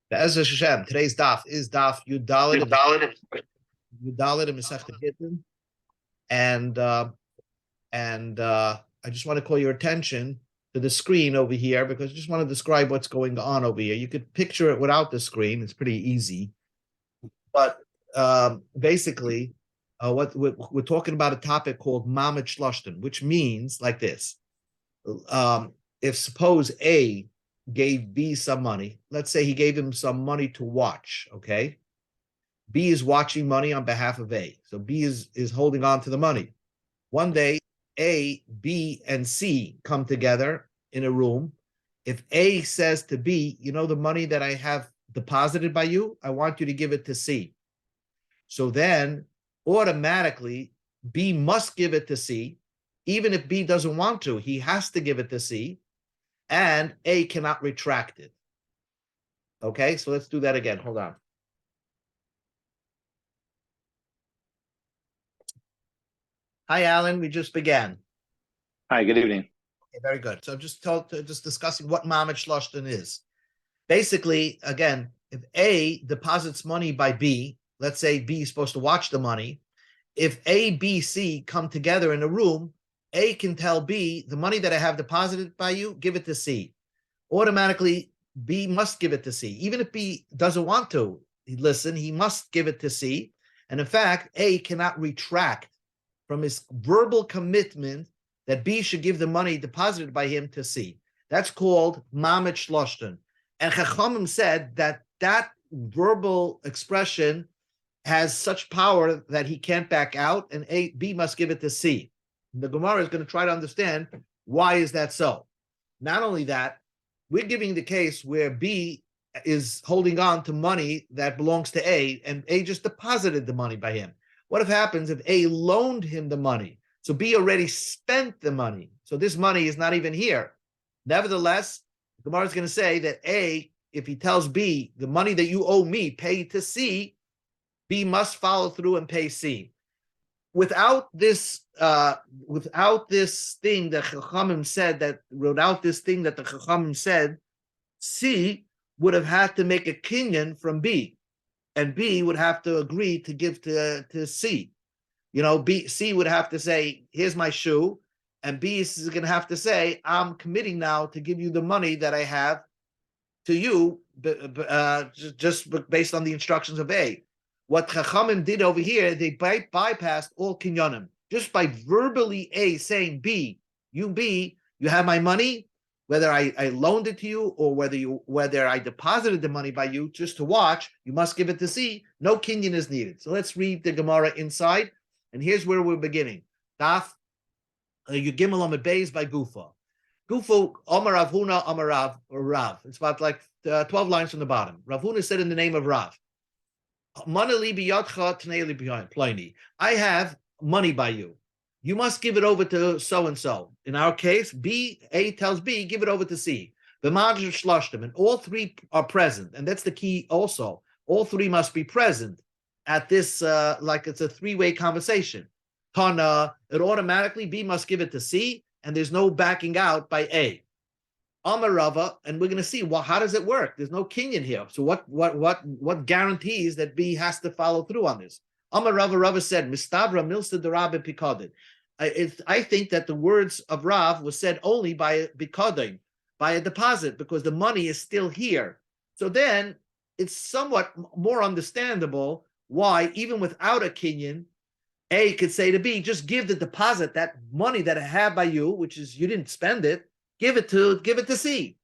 Be'ezras Hashem, today's daf is daf Yudalit in Masechta Gittin, and I just want to call your attention to the screen over here because I just want to describe what's going on over here. You could picture it without the screen; it's pretty easy. But basically, what we're talking about a topic called Mamet Shloshton, which means like this: if suppose A gave B some money. Let's say he gave him some money to watch, okay? B is watching money on behalf of A. So B is holding on to the money. One day, A, B, and C come together in a room. If A says to B, you know the money that I have deposited by you, I want you to give it to C. So then automatically B must give it to C. Even if B doesn't want to, he has to give it to C. And A cannot retract it. Okay, so let's do that again. Hold on. Hi, Alan. We just began. Hi, good evening. Okay, very good. So just discussing what Mamet Shloshton is. Basically, again, if A deposits money by B, let's say B is supposed to watch the money. If A, B, C come together in a room, A can tell B, the money that I have deposited by you, give it to C. Automatically, B must give it to C. Even if B doesn't want to listen, he must give it to C. And in fact, A cannot retract from his verbal commitment that B should give the money deposited by him to C. That's called Mamet Shloshton. And Chachamim said that that verbal expression has such power that he can't back out, and B must give it to C. The Gemara is going to try to understand why is that so. Not only that, we're giving the case where B is holding on to money that belongs to A, and A just deposited the money by him. What if happens if A loaned him the money? So B already spent the money. So this money is not even here. Nevertheless, the Gemara is going to say that A, if he tells B, the money that you owe me, pay to C, B must follow through and pay C. Without this thing that Chachamim said, the Chachamim said, C would have had to make a kinyan from B, and B would have to agree to give to C. You know, C would have to say, here's my shoe, and B is going to have to say, I'm committing now to give you the money that I have to you, just based on the instructions of A. What Chachamim did over here, they bypassed all kinyanim. Just by verbally A saying, B, you have my money, whether I loaned it to you or whether I deposited the money by you just to watch, you must give it to C. No kinyan is needed. So let's read the Gemara inside. And here's where we're beginning. Daf Yugimel Amid Beis by Gufa. Gufa, Amar Rav Huna, Amar Rav, or Rav. It's about like 12 lines from the bottom. Rav Huna said in the name of Rav, I have money by you. You must give it over to so-and-so. In our case, A tells B, give it over to C. And all three are present. And that's the key also. All three must be present at this, like it's a three-way conversation. It automatically, B must give it to C, and there's no backing out by A. Amar Rava, and we're going to see, well, how does it work? There's no kinyan here. So what guarantees that B has to follow through on this? Amar Rava said, Mistabra milsta derabe pikadin. I think that the words of Rav was said only by pikadin, by a deposit, because the money is still here. So then it's somewhat more understandable why, even without a kinyan, A could say to B, just give the deposit, that money that I have by you, which is you didn't spend it, give it to C.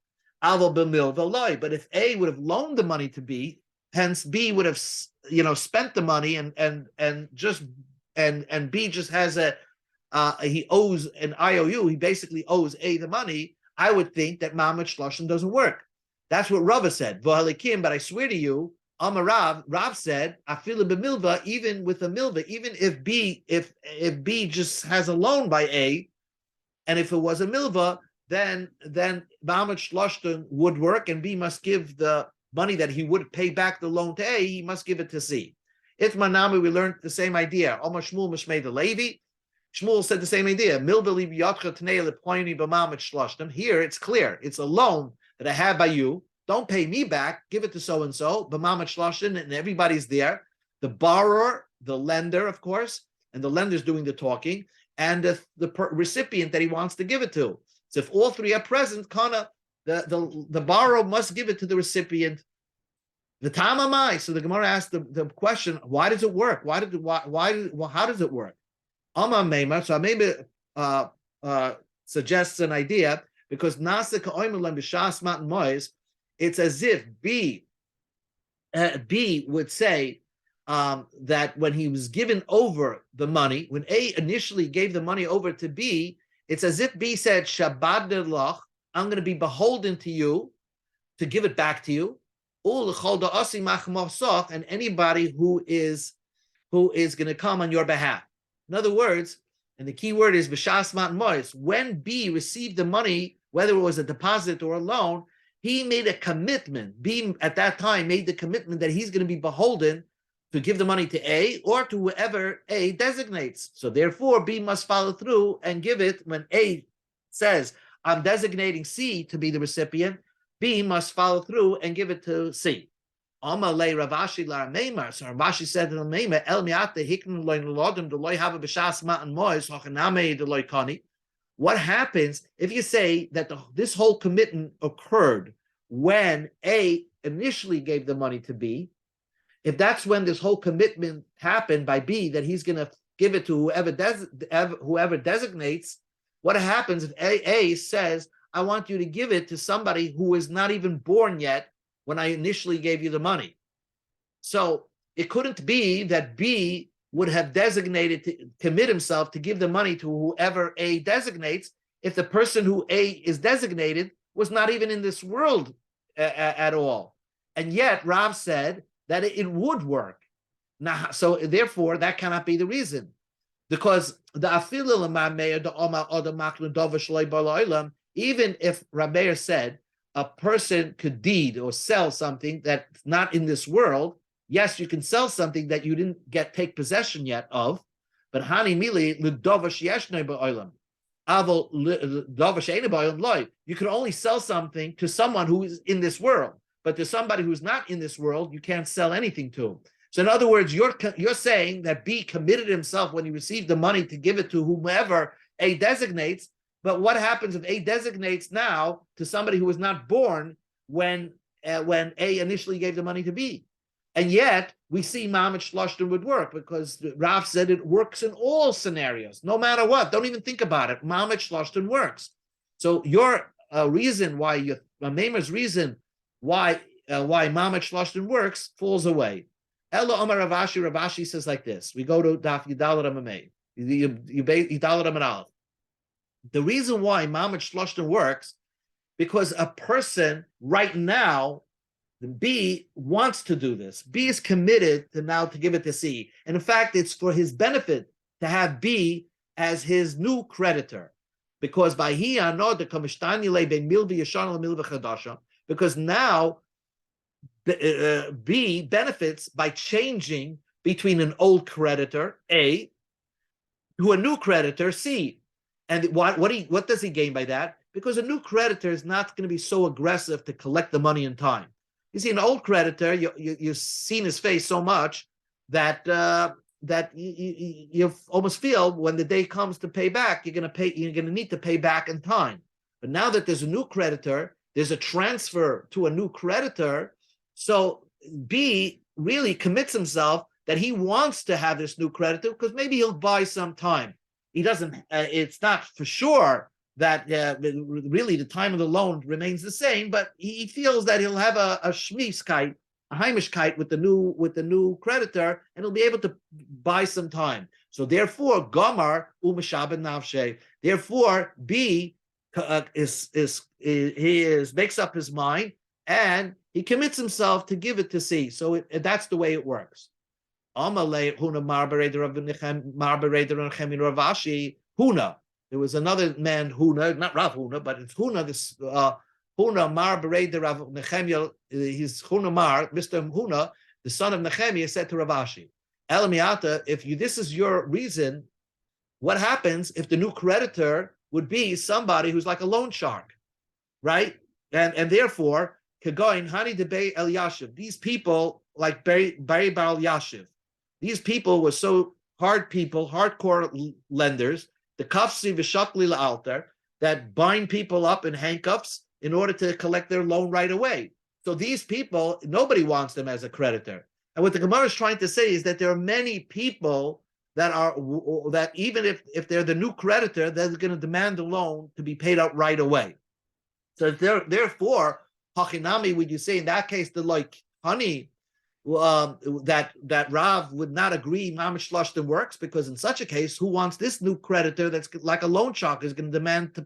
But if A would have loaned the money to B, hence B would have spent the money and B just has he owes an IOU, he basically owes A the money, I would think that Mamet Shloshton doesn't work. That's what Rava said. But I swear to you, Rav said, Afila b'milva, even with a milva, even if B just has a loan by A, and if it was a milva, then Mamet Shloshton would work, and B must give the money that he would pay back the loan to A, he must give it to C. Itmanami, we learned the same idea. Omar Shmuel Mishmei the Levi. Shmuel said the same idea. Here it's clear. It's a loan that I have by you. don't pay me back, give it to so-and-so, but Mamad Shloshin, and everybody's there. The borrower, the lender, of course, and the lender's doing the talking, and the recipient that he wants to give it to. So if all three are present, the borrower must give it to the recipient. The Tamamai. So the Gemara asked the question, why does it work? How does it work? Amar Meimar. So maybe suggests an idea, because Nasa Ka'oimulam B'Shas Matan Mois, it's as if B would say that when he was given over the money, when A initially gave the money over to B, it's as if B said, Shabbat Loch, I'm going to be beholden to you to give it back to you. And anybody who is going to come on your behalf. In other words, and the key word is b'shas matan mois, when B received the money, whether it was a deposit or a loan, he made a commitment. B at that time made the commitment that he's going to be beholden to give the money to A or to whoever A designates. So therefore, B must follow through and give it when A says, I'm designating C to be the recipient. B must follow through and give it to C. Amalei Ravashi la Meimar. So Ravashi said to the Meimar, El miate hiknu loy nulodem de loy have a b'shas matan mois hochaname de loy kani. What happens if you say that this whole commitment occurred when A initially gave the money to B? If that's when this whole commitment happened by B, that he's going to give it to whoever designates, what happens if A says, I want you to give it to somebody who is not even born yet when I initially gave you the money? So it couldn't be that B would have designated to commit himself to give the money to whoever A designates if the person who A is designated was not even in this world at all. And yet Rav said that it would work. Now, so therefore, that cannot be the reason. Because the even if Rabbeir said a person could deed or sell something that's not in this world, yes, you can sell something that you didn't take possession yet of, but hani mili l'dovash yeshnei ba'olam, avol l'dovash eina ba'olam loy. You can only sell something to someone who is in this world, but to somebody who's not in this world, you can't sell anything to. So in other words, you're saying that B committed himself when he received the money to give it to whomever A designates. But what happens if A designates now to somebody who was not born when A initially gave the money to B? And yet we see Mamad Shloshton would work, because Rav said it works in all scenarios, no matter what. Don't even think about it. Mamad Shloshton works. So your reason why Maimer's reason why Mamad Shloshton works falls away. Ella Omar Ravashi says like this. We go to Daf Yidalad Amamei. Yidalad Amanal. The reason why Mamad Shloshton works, because a person right now, B wants to do this. B is committed to now to give it to C. And in fact, it's for his benefit to have B as his new creditor. Because by because now B benefits by changing between an old creditor, A, to a new creditor, C. And what does he gain by that? Because a new creditor is not going to be so aggressive to collect the money in time. You see, an old creditor, you've seen his face so much that you almost feel when the day comes to pay back, you're going to need to pay back in time. But now that there's a new creditor, there's a transfer to a new creditor. So B really commits himself that he wants to have this new creditor because maybe he'll buy some time. He doesn't. It's not for sure that really the time of the loan remains the same, but he feels that he'll have a shmiskite, a heimishkeit with the new creditor, and he'll be able to buy some time. So therefore, Gomar u'mishaben nafshe. Therefore, B makes up his mind and he commits himself to give it to C. So that's the way it works. Amalei Huna Huna. There was another man, Huna, not Rav Huna, but it's Huna. This Huna Mar Bereder Rav Nechemia. He's Huna Mar, Mr. Huna, the son of Nechemia, said to Ravashi, El Miata, this is your reason, what happens if the new creditor would be somebody who's like a loan shark, right? And therefore, Kagoin Hani Debei El Yashiv. These people, like Bari Baal Yashiv, these people were so hardcore lenders, the kafsi v'shakli la'alter, that bind people up in handcuffs in order to collect their loan right away. So these people, nobody wants them as a creditor. And what the Gemara is trying to say is that there are many people that even if they're the new creditor, they're going to demand the loan to be paid out right away. So therefore, hachinami, would you say in that case, the like honey, that Rav would not agree mamish shloshtem works, because in such a case, who wants this new creditor that's like a loan shark is going to demand to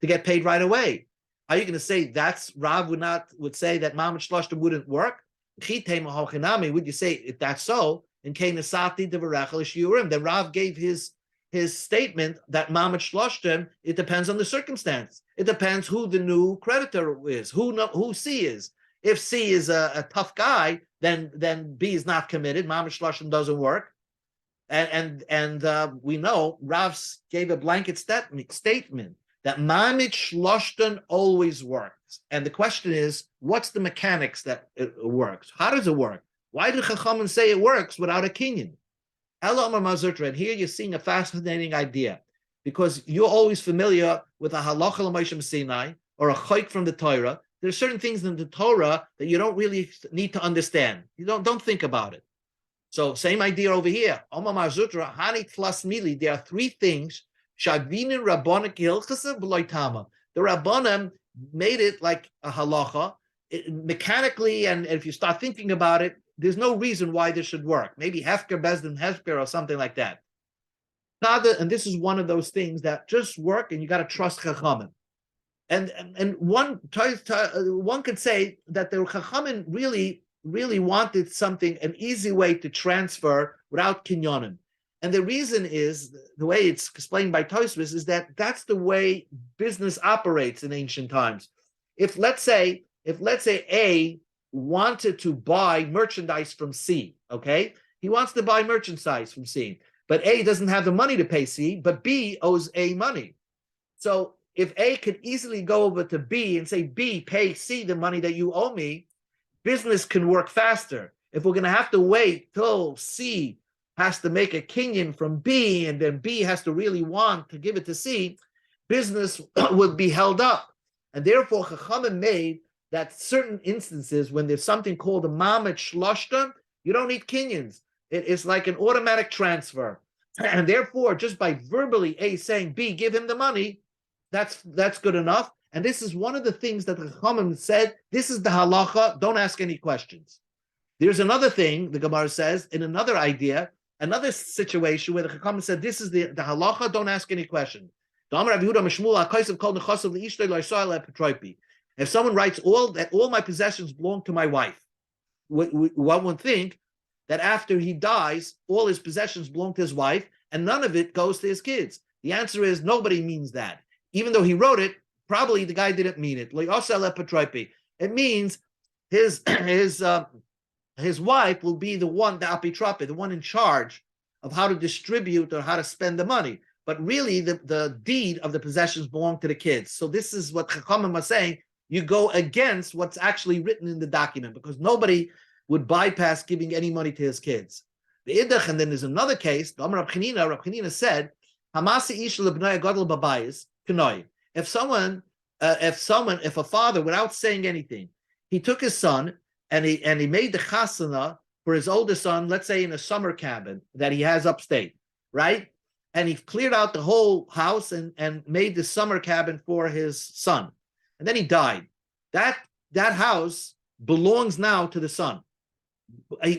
get paid right away? Are you going to say that's Rav would say that mamish shloshtem wouldn't work? Would you say if that's so? In Kainasati devarechel shiurim, then Rav gave his statement that mamish shloshtem, it depends on the circumstance. It depends who the new creditor is, who C is. If C is a tough guy, then B is not committed. Mamish shloshtem doesn't work, and we know Rav gave a blanket statement that mamish shloshtem always works. And the question is, what's the mechanics that it works? How does it work? Why did Chachamim say it works without a kinyan? And here you're seeing a fascinating idea, because you're always familiar with a halacha l'Moshe Sinai or a chayk from the Torah. There's certain things in the Torah that you don't really need to understand. You don't think about it. So same idea over here. There are three things. The Rabbanim made it like a halacha mechanically, and if you start thinking about it, there's no reason why this should work. Maybe Hefker, Bezdin, Hefker, or something like that. And this is one of those things that just work, and you got to trust Chachamim. And one could say that the Chachamim really wanted something, an easy way to transfer without kinyonim. And the reason is, the way it's explained by Tosfos, is that that's the way business operates in ancient times. If let's say A wanted to buy merchandise from C, okay? He wants to buy merchandise from C, but A doesn't have the money to pay C, but B owes A money. So if A could easily go over to B and say, B, pay C the money that you owe me, business can work faster. If we're going to have to wait till C has to make a kinyan from B, and then B has to really want to give it to C, business would be held up. And therefore, Chachamim made that certain instances when there's something called a mamet shloshta, you don't need kinyans. It's like an automatic transfer. And therefore, just by verbally A saying, B, give him the money, that's good enough. And this is one of the things that the Chachamim said, this is the halacha, don't ask any questions. There's another thing, the Gemara says, in another idea, another situation where the Chachamim said, this is the halacha, don't ask any questions. If someone writes all my possessions belong to my wife, one would think that after he dies, all his possessions belong to his wife, and none of it goes to his kids. The answer is nobody means that. Even though he wrote it, probably the guy didn't mean it. It means his wife will be the one, the apitrape, the one in charge of how to distribute or how to spend the money. But really, the deed of the possessions belong to the kids. So this is what Chachamim are saying. You go against what's actually written in the document, because nobody would bypass giving any money to his kids. The idach, and then there's another case. Rab Chanina said, if a father, without saying anything, he took his son and he made the chasana for his oldest son, let's say in a summer cabin that he has upstate, right? And he cleared out the whole house and made the summer cabin for his son. And then he died. That house belongs now to the son,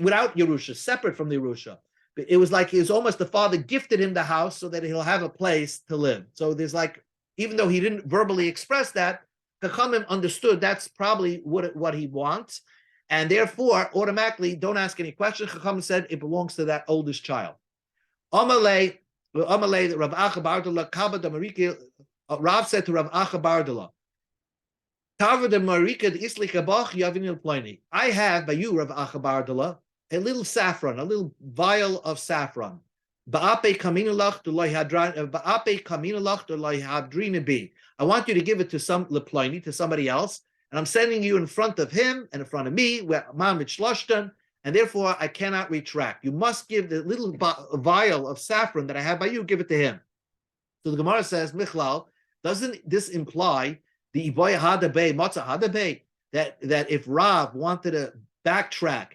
without Yerusha, separate from the Yerusha. It was almost the father gifted him the house so that he'll have a place to live. So there's even though he didn't verbally express that, Chachamim understood that's probably what he wants. And therefore, automatically, don't ask any questions. Chachamim said it belongs to that oldest child. Amalei, Rav Acha Bardala, Kaba da Marika, Rav said to Rav Acha Bardala, I have by you, Rav Acha Bardala, a little saffron, a little vial of saffron. I want you to give it to somebody else, and I'm sending you in front of him and in front of me, mamich shloshtan, and therefore I cannot retract. You must give the little vial of saffron that I have by you, give it to him. So the Gemara says, Michlal, doesn't this imply the Iboy Hadabay, Matzah Hadabay, that if Rav wanted to backtrack,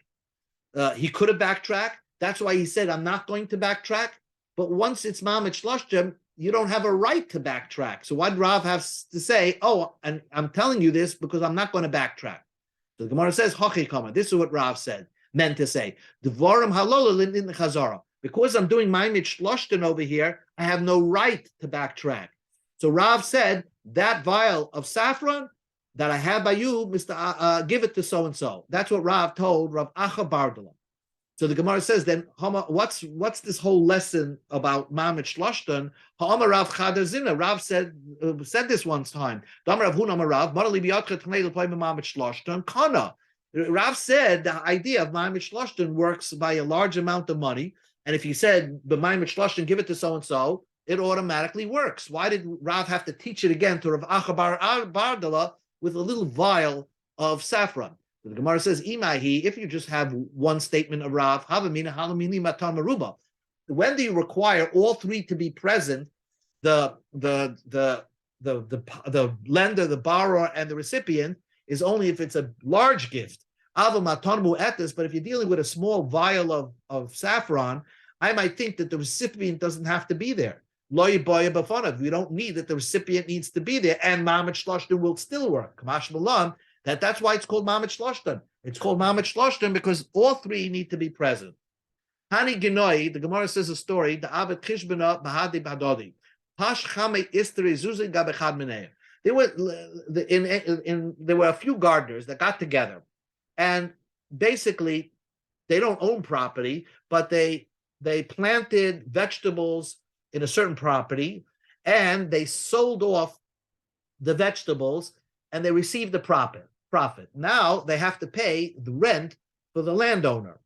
he could have backtracked. That's why he said, I'm not going to backtrack. But once it's Mamit Shloshtem, you don't have a right to backtrack. So why did Rav have to say, oh, and I'm telling you this because I'm not going to backtrack? So the Gemara says, this is what Rav meant to say. Devarim halol in the Chazara. Because I'm doing Mamit Shloshtem over here, I have no right to backtrack. So Rav said, that vial of saffron that I have by you, Mr. Give it to so-and-so. That's what Rav told Rav Acha Bardala. So the Gemara says, then, what's this whole lesson about Mamit Shloshtan? Ha'amar Rav Chadar Zina. Rav said this one time. Damar Rav Hun Amar Rav, Marali biyatcha tnei l'play Mamit Shloshtan, kana. Rav said the idea of Mamit Shloshtan works by a large amount of money, and if you said, the Mamit Shloshtan, give it to so-and-so, it automatically works. Why did Rav have to teach it again to Rav Acha Bardala with a little vial of saffron? The Gemara says, Imahi, if you just have one statement of Rav, Havamina Halamini Matan Maruba. When do you require all three to be present? The lender, the borrower, and the recipient is only if it's a large gift. Ava Matan Mu'etis, but if you're dealing with a small vial of saffron, I might think that the recipient doesn't have to be there. We don't need that the recipient needs to be there, and Mamit Shloshtan will still work. Kamash Malan. That's why it's called Mamit Shloshtan. It's called Mamit Shloshtan because all three need to be present. Hani Genoi, the Gemara says a story, the Avet Chishbana Bahadi Badodi. Pash Chame Istri Zuzi Gabechad Menei. There were a few gardeners that got together, and basically they don't own property, but they planted vegetables in a certain property, and they sold off the vegetables, and they received the profit. Now they have to pay the rent for the landowner.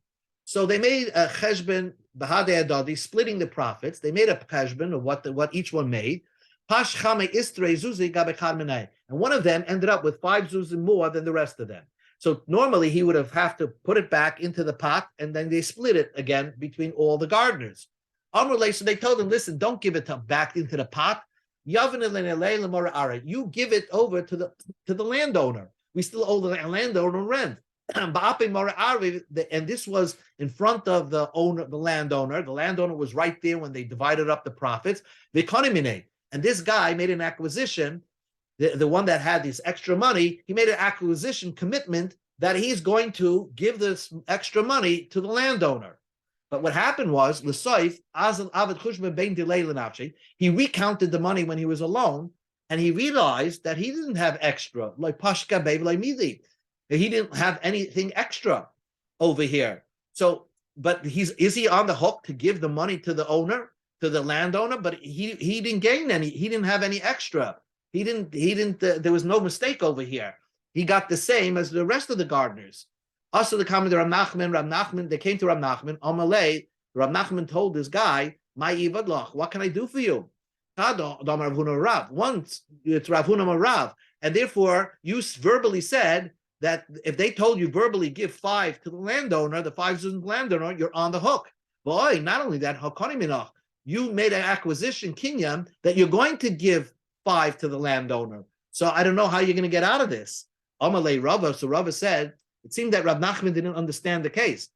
So they made a cheshbon b'hadei adadi, splitting the profits. They made a cheshbon of what each one made. Pash chame istre zuzi gabechad menei, and one of them ended up with 5 zuzim more than the rest of them. So normally he would have to put it back into the pot, and then they split it again between all the gardeners. So they told him, listen, don't give it back into the pot. You give it over to the landowner. We still owe the landowner rent. And this was in front of the landowner. The landowner was right there when they divided up the profits. And this guy made an acquisition, the one that had this extra money, he made an acquisition commitment that he's going to give this extra money to the landowner. But what happened was, he recounted the money when he was alone, and he realized that he didn't have extra, like Pashka Bev. He didn't have anything extra over here. So, but is he on the hook to give the money to the owner, to the landowner? But he didn't gain any. He didn't have any extra. He didn't. There was no mistake over here. He got the same as the rest of the gardeners. Also, the comment of Rav Nachman, they came to Rav Nachman. Amalei, Rav Nachman told this guy, "My ivadlach, what can I do for you?" Once it's Rav Huna Rav, and therefore you verbally said that if they told you verbally give 5 to the landowner, the 5 to the landowner, you're on the hook. Boy, not only that, you made an acquisition kinyan that you're going to give 5 to the landowner. So I don't know how you're going to get out of this. Amalei Rava, so Rava said. It seemed that Rav Nachman didn't understand the case.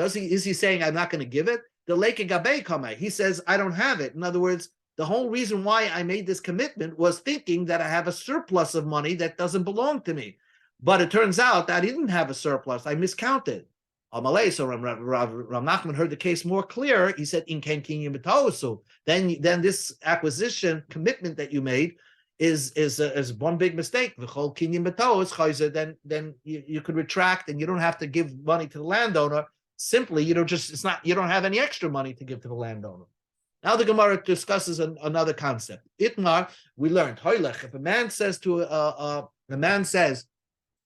Is he saying I'm not going to give it? The lake gabe kama. He says I don't have it. In other words, the whole reason why I made this commitment was thinking that I have a surplus of money that doesn't belong to me. But it turns out that I didn't have a surplus. I miscounted. Amalei. So Rav Nachman heard the case more clear. He said in ken kinyan b'toasu. Then this acquisition commitment that you made is one big mistake. The whole kinyan b'toas, then you could retract, and you don't have to give money to the landowner. Simply, you don't have any extra money to give to the landowner. Now the Gemara discusses another concept. Itmar, we learned hoylech. If a man says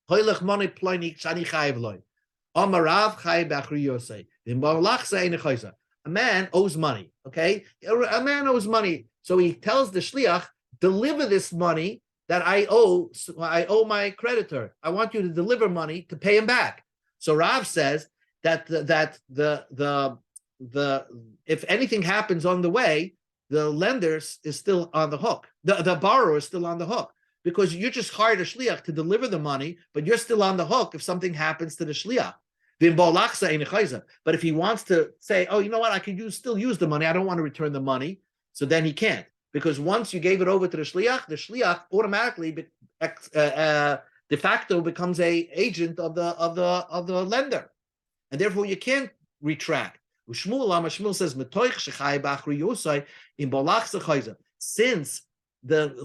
hoylech money ploini shani chayiv loy, amarav chayiv b'achri yosei. A man owes money. Okay, a man owes money, so he tells the shliach, deliver this money that I owe my creditor. I want you to deliver money to pay him back. So Rav says that the if anything happens on the way, the lender is still on the hook. The borrower is still on the hook because you just hired a shliach to deliver the money, but you're still on the hook if something happens to the shliach. But if he wants to say, oh, you know what, I can still use the money, I don't want to return the money, so then he can't. Because once you gave it over to the shliach automatically de facto becomes a agent of the lender, and therefore you can't retract. Shmuel says, since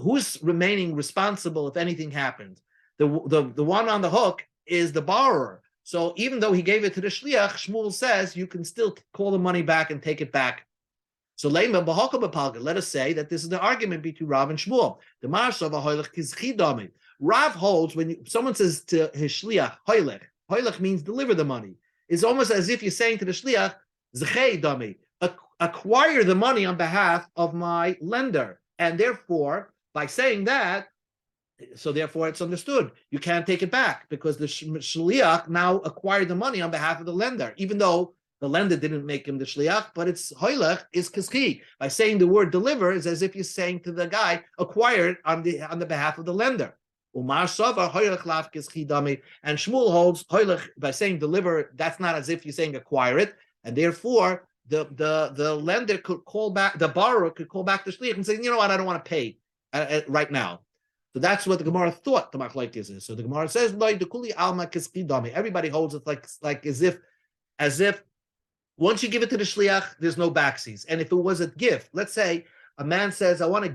who's remaining responsible if anything happens, the one on the hook is the borrower. So even though he gave it to the shliach, Shmuel says you can still call the money back and take it back. So let us say that this is the argument between Rav and Shmuel. Rav holds when someone says to his shliach, hoylech means deliver the money. It's almost as if you're saying to the shliach, zechei dami, acquire the money on behalf of my lender. And therefore, by saying that, so therefore it's understood. You can't take it back because the shliach now acquired the money on behalf of the lender, even though the lender didn't make him the shliach, but it's hoylech is kiski. By saying the word deliver is as if you're saying to the guy, acquired on the behalf of the lender. Umar Sava hoylech lav kiski dami, and Shmuel holds hoylech by saying deliver. That's not as if you're saying acquire it, and therefore the lender could call back, the borrower could call back the shliach and say, you know what, I don't want to pay right now. So that's what the Gemara thought the machlokes is. So the Gemara says, everybody holds it like as if once you give it to the shliach, there's no backsies. And if it was a gift, let's say a man says, I want to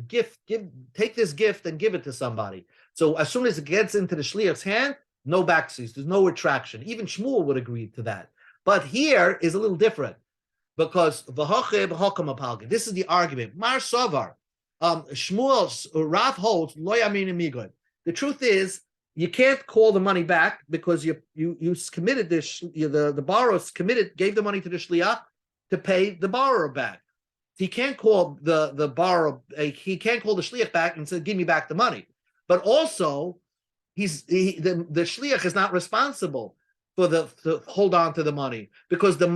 take this gift and give it to somebody. So as soon as it gets into the shliach's hand, no backsies, there's no retraction. Even Shmuel would agree to that. But here is a little different because this is the argument. Mar Savar, Shmuel's Rav holds lo yamin migod. The truth is, you can't call the money back because you committed this. The borrower gave the money to the shliach to pay the borrower back. He can't call the borrower. He can't call the shliach back and say, "Give me back the money." But also, the shliach is not responsible for to hold on to the money because the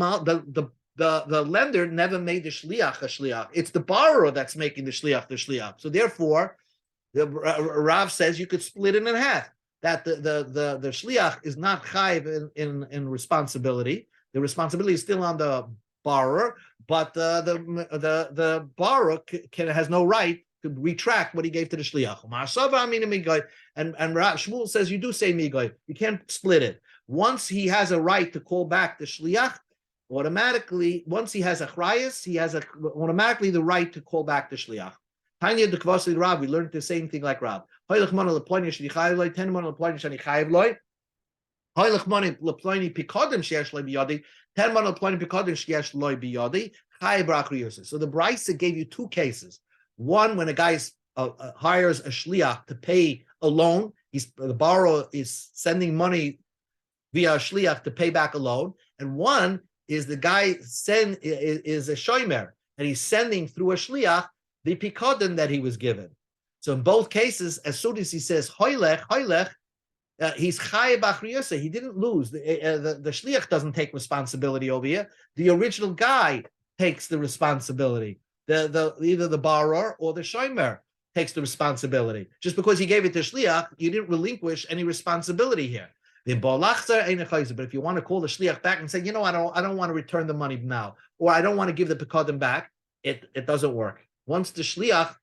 lender never made the shliach a shliach. It's the borrower that's making the shliach. So therefore, the Rav says you could split it in half. That the shliach is not chayiv in responsibility. The responsibility is still on the borrower, but the borrower has no right to retract what he gave to the shliach. And Shmuel says you do say migoy. You can't split it. Once he has a right to call back the shliach, automatically, once he has a chrayas, he has automatically the right to call back the shliach. Tanya de Kvasi Rav, we learned the same thing like Rav. Hoylech money leploni sheni chayiv loy, 10 money leploni sheni chayiv loy. Hoylech money leploni pikodem sheyesh loy biyadi, 10 money leploni pikodem sheyesh loy biyadi. Chayiv b'achriyusa. So the Brisa gave you two cases. One, when a guy hires a shliach to pay a loan, the borrower is sending money via a shliach to pay back a loan, and one is the guy is a shomer and he's sending through a shliach the pikodin that he was given. So in both cases, as soon as he says hoylech, he's chayiv b'achriyusa. He didn't lose. The shliach doesn't take responsibility over here. The original guy takes the responsibility. Either the borrower or the shomer takes the responsibility. Just because he gave it to shliach, you didn't relinquish any responsibility here. But if you want to call the shliach back and say, you know, I don't want to return the money now, or I don't want to give the pikodin back, it doesn't work. Once the shliach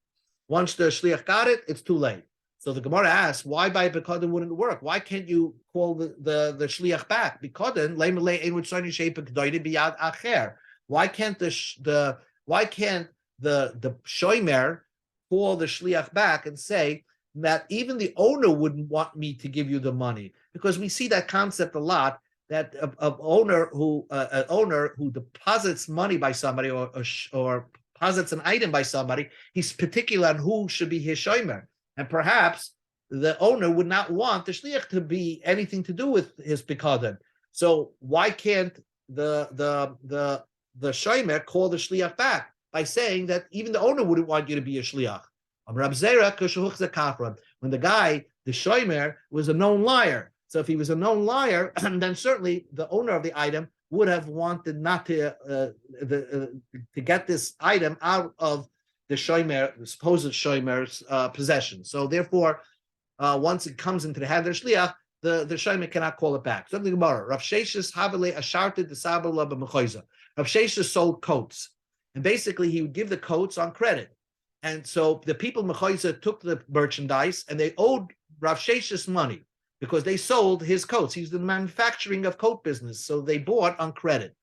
got it, it's too late. So the Gemara asks, why by pikodin wouldn't it work? Why can't you call the shliach back? Pikodin why can't the shomer call the shliach back and say that even the owner wouldn't want me to give you the money? Because we see that concept a lot, that an owner who deposits money by somebody or deposits an item by somebody, he's particular on who should be his shomer. And perhaps the owner would not want the shliach to be anything to do with his pikodin. So why can't the shomer call the shliach back by saying that even the owner wouldn't want you to be a shliach? when the guy, the shomer, was a known liar. So if he was a known liar, then certainly the owner of the item would have wanted not to get this item out of the shomer, the supposed shomer's possession. So therefore, once it comes into the hand of the shliach, the shomer cannot call it back. Something about Rav Sheshes Havale Asharted the Sabala b'Mechoza. Rav Sheshes sold coats, and basically he would give the coats on credit. And so the people Mechoza took the merchandise and they owed Rav Sheshes money because they sold his coats. He's the manufacturing of coat business, so they bought on credit.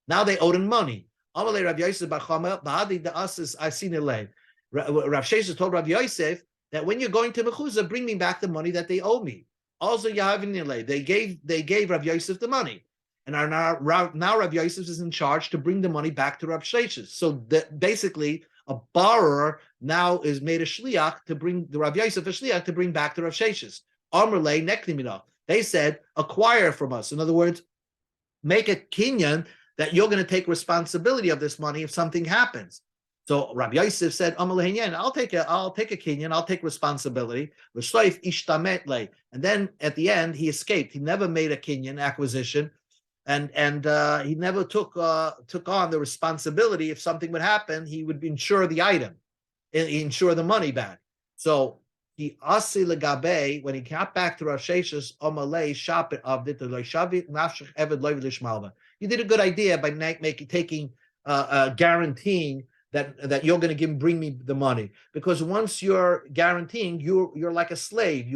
Now they owed him money. Amalei Rav Yosef Bachama Bahadi the Asis Asinele. Rav Sheshes told Rav Yosef that when you're going to Mechuzah, bring me back the money that they owe me. Also, Yahavinile, they gave Rav Yosef the money, and are now Rav Yosef is in charge to bring the money back to Rav Sheshes. So basically, a borrower now is made a shliach to bring the Rav Yosef a shliach to bring back to Rav Sheshes. Amrle neklimina. They said, acquire from us. In other words, make a kinyan that you're going to take responsibility of this money if something happens. So Rabbi Yosef said, I'll take a kinyan, I'll take responsibility. And then at the end, he escaped. He never made a kinyan acquisition, and he never took on the responsibility. If something would happen, he would insure the item, insure the money back. So he asi legabe, when he got back to Rav Sheshes, you did a good idea by guaranteeing that you're going to bring me the money, because once you're guaranteeing, you're like a slave.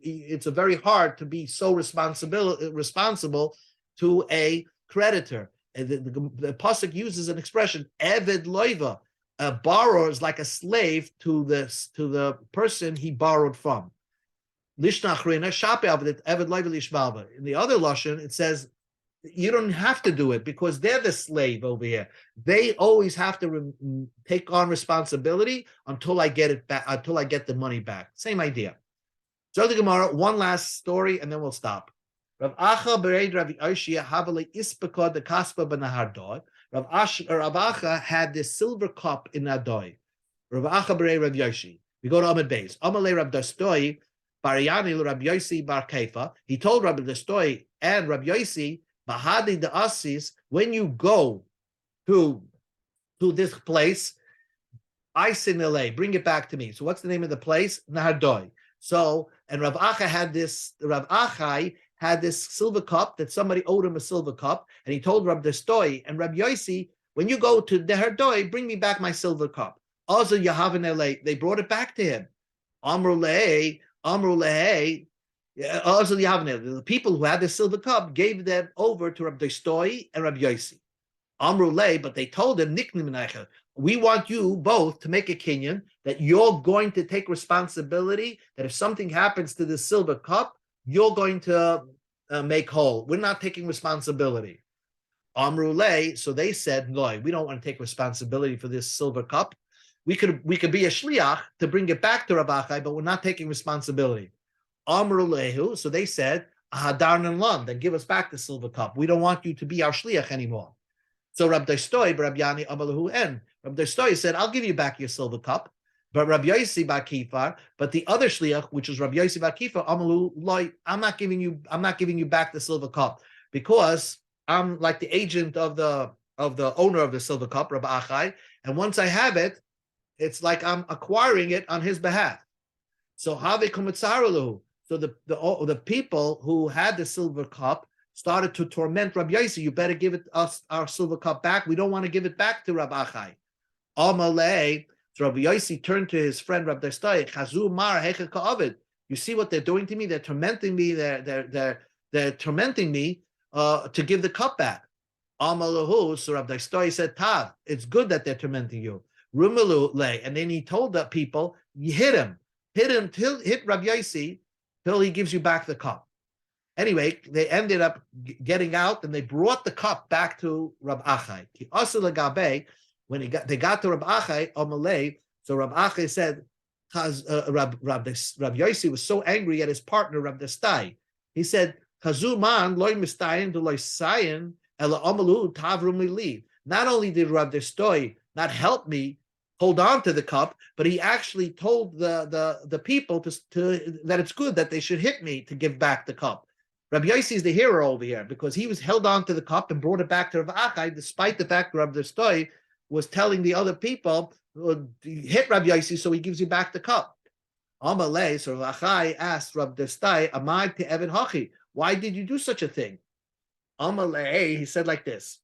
It's a very hard to be so responsible to a creditor. And the pasuk uses an expression, eved loiva. A borrower is like a slave to the person he borrowed from. In the other lashon, it says you don't have to do it because they're the slave over here. They always have to take on responsibility until I get it back, until I get the money back. Same idea. So the Gemara, one last story, and then we'll stop. Rav Acha bereid Rav Yoshia havale ispekod the kaspa benahardoi. Rav Acha had this silver cup in Adoi. Rav Acha bereid Rav Yoshi. We go to Amid Beis. Amalei Rav Dostoi Bariani Rav Yosi Bar Kaifa. He told Rav Dostoi and Rav Yosi, Bahadi the Asis, when you go to this place, I sinele, bring it back to me. So what's the name of the place? Nahardoi. So, and Rav Achai had this silver cup that somebody owed him a silver cup, and he told Rav Dostoi and Rav Yosi, when you go to Nahardoi, bring me back my silver cup. Also, Yahavinele, they brought it back to him. Amrulei, also the people who had the silver cup gave them over to Rav Dostoi and Rav Yosi. Amrulei, but they told him, we want you both to make a kinyan that you're going to take responsibility, that if something happens to the silver cup, you're going to make whole. We're not taking responsibility. Amrulei, so they said, no, we don't want to take responsibility for this silver cup. We could be a shliach to bring it back to Rav Achai, but we're not taking responsibility. Amrulehu, so they said, Ahadarnan Lam, then give us back the silver cup. We don't want you to be our shliach anymore. So Rab Dostoi, Rab Yani Amalahu En. Rab Dostoi said, I'll give you back your silver cup. But Rab Yosi Bar Kifar, but the other shliach, which was Rab Yosi Bar Kifar, Amalu Loi, I'm not giving you back the silver cup because I'm like the agent of the owner of the silver cup, Rab Achai, and once I have it, it's like I'm acquiring it on his behalf. So Have Kumitzarulu. So the people who had the silver cup started to torment Rabbi Yosi. You better give us our silver cup back. We don't want to give it back to Rabbi Achai. Amalei. So Rabbi Yosi turned to his friend Rabbi Dostoi. Chazu Mar Hecha Ka'avid. You see what they're doing to me? They're tormenting me. They're tormenting me to give the cup back. Amalahu. So Rabbi Dostoi said, Tav, it's good that they're tormenting you. Rumalu lay. And then he told the people, you hit Rabbi Yosi till he gives you back the cup. Anyway, they ended up getting out and they brought the cup back to Rab Achai. When they got to Rab Achai, Amalei, so Rab Achai said, Rab Yosi was so angry at his partner, Rab Dostai. He said, Chazuman loy mistayin to loy sayin ela amalu tavrum li. Not only did Rab Dostoi not help me hold on to the cup, but he actually told the people to that it's good that they should hit me to give back the cup. Rabbi Yossi is the hero over here because he was held on to the cup and brought it back to Rav Achai, despite the fact that Rabbi Stoi was telling the other people, hit Rabbi Yossi so he gives you back the cup. Amalei, so Rav Achai asked Rabbi Stoi, Amai te Evan Hachi, why did you do such a thing? Amalei, he said like this,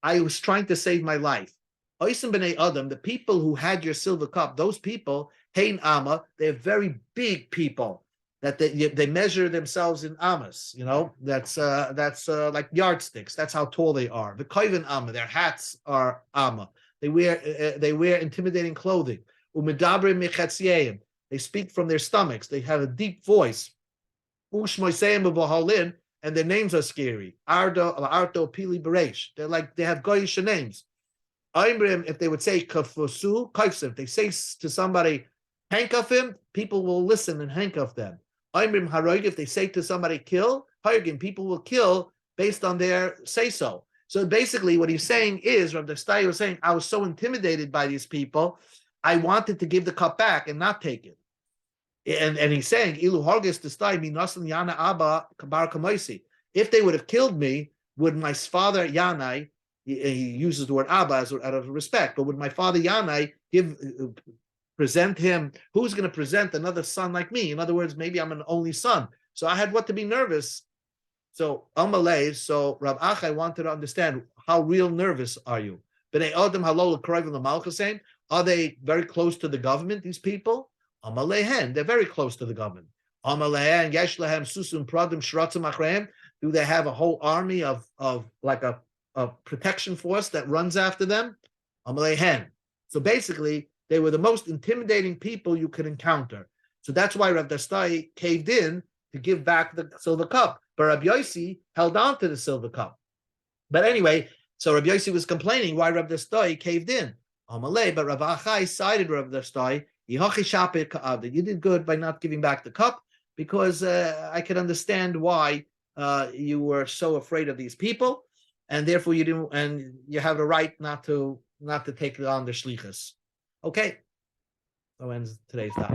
I was trying to save my life. Oisim b'nei Adam, the people who had your silver cup, those people, hein ama, they're very big people. That they measure themselves in amas, that's like yardsticks. That's how tall they are. The koivin ama, their hats are ama. They wear intimidating clothing. Umedabrim mechatziyeim, they speak from their stomachs. They have a deep voice. Ushmoiseim b'vahalin, and their names are scary. Ardo pili bereish. They have goyish names. Aimrim, if they would say kafusu kaifsim, if they say to somebody handcuff him, people will listen and handcuff them. Aimrim haroig, if they say to somebody kill, hargim, people will kill based on their say so. So basically, what he's saying is, Rav Stoi was saying, I was so intimidated by these people, I wanted to give the cup back and not take it. And he's saying, Ilu hargis Stoi minasan yana abba kabar kamoisi. If they would have killed me, would my father Yanai, he uses the word abba out of respect, but would my father Yanai present him, who's going to present another son like me? In other words, maybe I'm an only son. So I had what to be nervous. So Amalei, so Rav Achai wanted to understand, how real nervous are you? Are they very close to the government, these people? Amalehen, they're very close to the government. Amalehen, Yeshlehem, Susun, Pradim, Shratzim, Achrem. Do they have a whole army of like a protection force that runs after them? Amalehen. So basically, they were the most intimidating people you could encounter. So that's why Rav Stoi caved in to give back the silver cup. But Rabbi Yossi held on to the silver cup. But anyway, so Rabbi Yossi was complaining why Rav Stoi caved in. Amalei, but Rav Achai sided Rav Stoi. You did good by not giving back the cup, because I could understand why you were so afraid of these people, and therefore you didn't, and you have a right not to take on the shlichus. Okay, that ends today's daf.